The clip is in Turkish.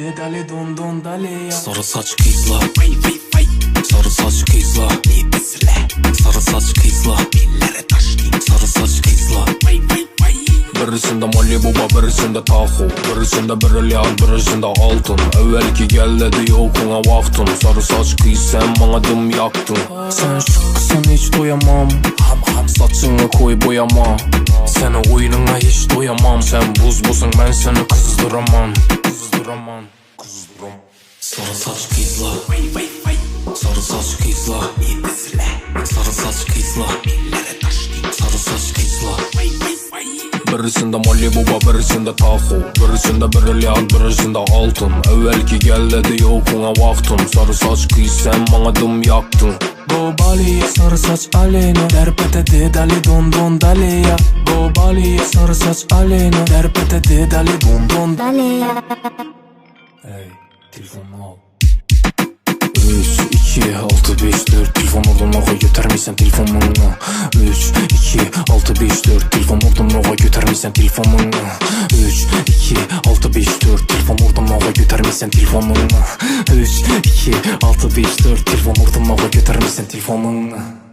de dale don don dale ya. Sarı saç kızla, sarı saç kızla, sarı saç kızla, sarı saç kızla. Birisinde Malibu, birisinde Tahoe, birisinde brilyant, birisinde altın. Evvelki gel dedi yokuna vaktın. Sarı saç kız sen bana dım yaktın. Sen şıkkısın hiç doyamam. Saçını koy boyama. Seni oyununa hiç doyamam. Sen buz busun ben seni kızdıramam. Sarı saç kızla, sarı saç kızla, sarı saç kızla, sarı saç kızla. Birisinde Malibu, birisinde Tahoe, birisinde brilyant, birisinde altın. Evvelki gel dedi yokuna vaktın. Sarı saç kız sen bana dım yaktın. Go Bali'ye sarı saç aleyna, derpete de dale don don dale ya. Go Bali'ye sarı saç aleyna, derpete de dale don don dale ya. Hey, telefonunu al. 3, 2, 6, 5, 4 Telefon oradan oğa götürmeysen telefonunu. 3, 2, 6, 5, 4 Telefon oradan oğa götürmeysen telefonunu. 3, 2, 6, 5, 4 Telefon oradan oğa götürmeysen telefonunu. 3, 2, 6, 5, 4 Telefon oradan oğa götürmeysen telefonunu.